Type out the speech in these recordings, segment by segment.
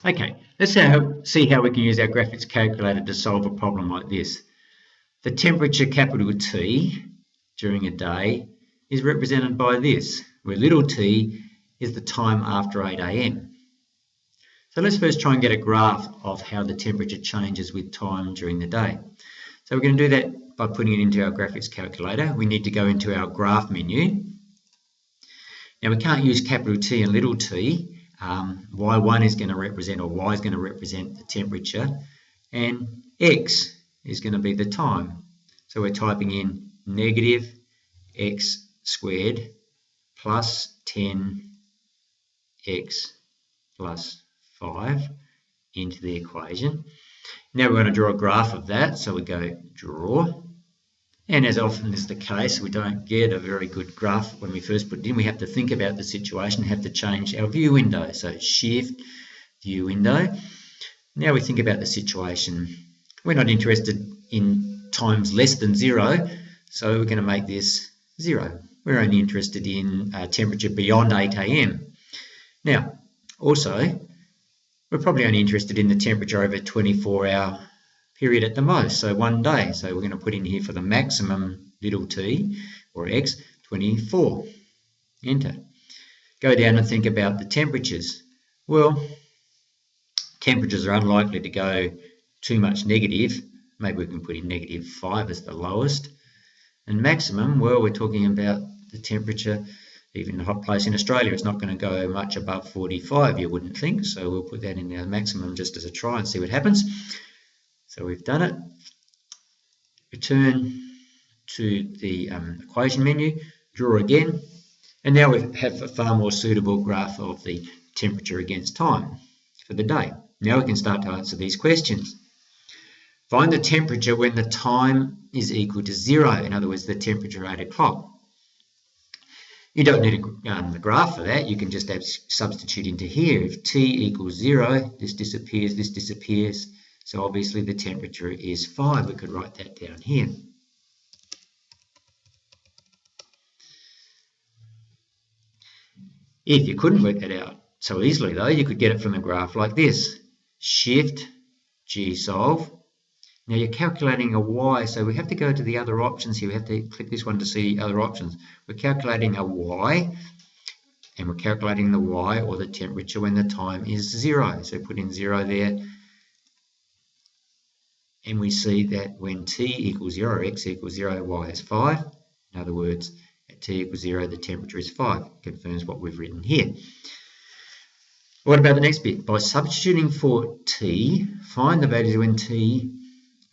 Okay, let's see how we can use our graphics calculator to solve a problem like this. The temperature, capital T, during a day is represented by this, where little t is the time after 8 a.m. So let's first try and get a graph of how the temperature changes with time during the day. So we're going to do that by putting it into our graphics calculator. We need to go into our graph menu. Now we can't use capital T and little t. Y1 is going to represent, or Y is going to represent the temperature, and X is going to be the time. So we're typing in negative x squared plus 10x plus 5 into the equation. Now we're going to draw a graph of that, so we go draw. And as often is the case, we don't get a very good graph when we first put it in. We have to think about the situation, have to change our view window. So shift, view window. Now we think about the situation. We're not interested in times less than 0, so we're going to make this 0. We're only interested in temperature beyond 8 a.m. Now, also, we're probably only interested in the temperature over a 24-hour period at the most, so 1 day. So we're going to put in here for the maximum little t, or x, 24. Enter. Go down and think about the temperatures. Well, temperatures are unlikely to go too much negative. Maybe we can put in -5 as the lowest. And maximum, well, we're talking about the temperature, even a hot place in Australia, it's not going to go much above 45, you wouldn't think. So we'll put that in our maximum just as a try and see what happens. So we've done it. Return to the equation menu, draw again, and now we have a far more suitable graph of the temperature against time for the day. Now we can start to answer these questions. Find the temperature when the time is equal to 0, in other words, the temperature at 8 o'clock. You don't need a graph for that, you can just substitute into here. If t equals 0, this disappears. So obviously the temperature is 5. We could write that down here. If you couldn't work that out so easily though, you could get it from the graph like this. Shift, G solve. Now you're calculating a Y, so we have to go to the other options here. We have to click this one to see other options. We're calculating a Y, and we're calculating the Y, or the temperature, when the time is 0. So put in 0 there. And we see that when t equals 0, or x equals 0, y is 5. In other words, at t equals 0, the temperature is 5. Confirms what we've written here. What about the next bit? By substituting for t, find the values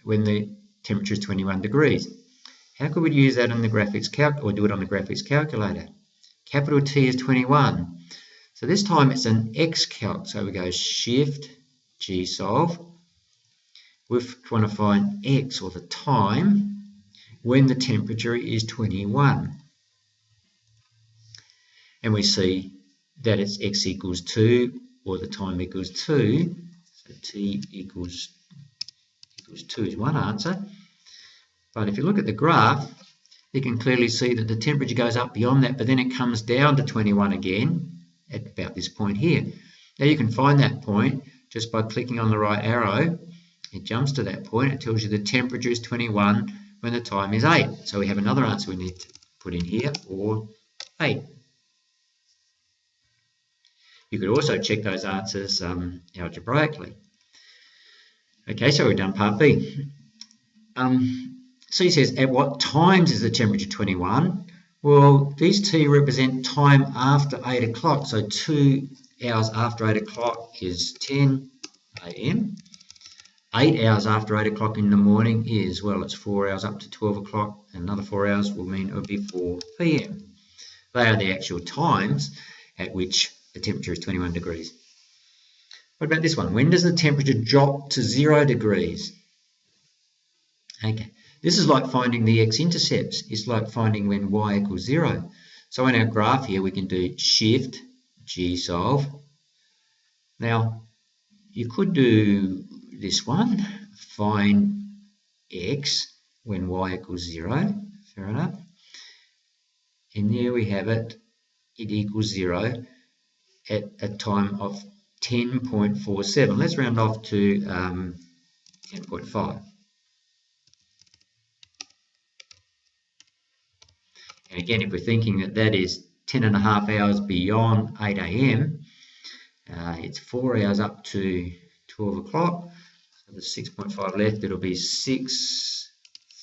when the temperature is 21 degrees. How could we use that on the graphics or do it on the graphics calculator? Capital T is 21. So this time it's an x calc. So we go Shift, G solve. We want to find x, or the time, when the temperature is 21. And we see that it's x equals 2, or the time equals 2. So t equals 2 is one answer. But if you look at the graph, you can clearly see that the temperature goes up beyond that, but then it comes down to 21 again at about this point here. Now you can find that point just by clicking on the right arrow. It jumps to that point. It tells you the temperature is 21 when the time is 8. So we have another answer we need to put in here, or 8. You could also check those answers algebraically. Okay, so we've done part B. C says, at what times is the temperature 21? Well, these T represent time after 8 o'clock. So 2 hours after 8 o'clock is 10 a.m. 8 hours after 8 o'clock in the morning is, well, it's 4 hours up to 12 o'clock. Another 4 hours will mean it will be 4 p.m. They are the actual times at which the temperature is 21 degrees. What about this one? When does the temperature drop to 0 degrees? Okay, this is like finding the x-intercepts. It's like finding when y equals 0. So in our graph here, we can do Shift, G solve. Now, you could do this one, find x when y equals 0. Fair enough. And there we have it. It equals 0 at a time of 10.47. Let's round off to 10.5. And again, if we're thinking that that is 10.5 hours beyond 8 a.m., it's 4 hours up to 12 o'clock. So there's 6.5 left. It'll be 6:30,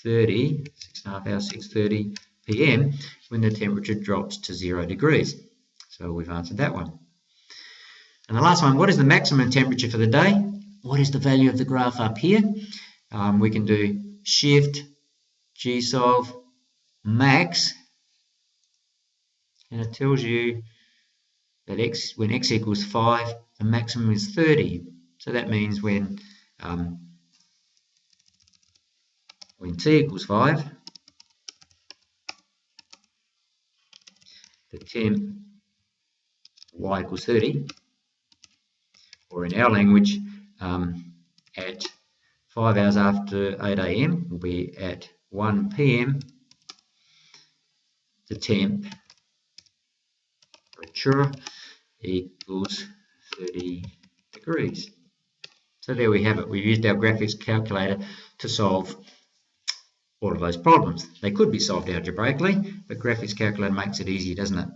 6.5 hours, 6:30 p.m. when the temperature drops to 0 degrees. So we've answered that one. And the last one, what is the maximum temperature for the day? What is the value of the graph up here? We can do shift, gsolve, max, and it tells you that when x equals 5, the maximum is 30. So that means when t equals 5, the temp y equals 30, or in our language, at 5 hours after 8 a.m. will be at 1 p.m. the temperature equals 30 degrees. So there we have it. We've used our graphics calculator to solve all of those problems. They could be solved algebraically, but graphics calculator makes it easy, doesn't it?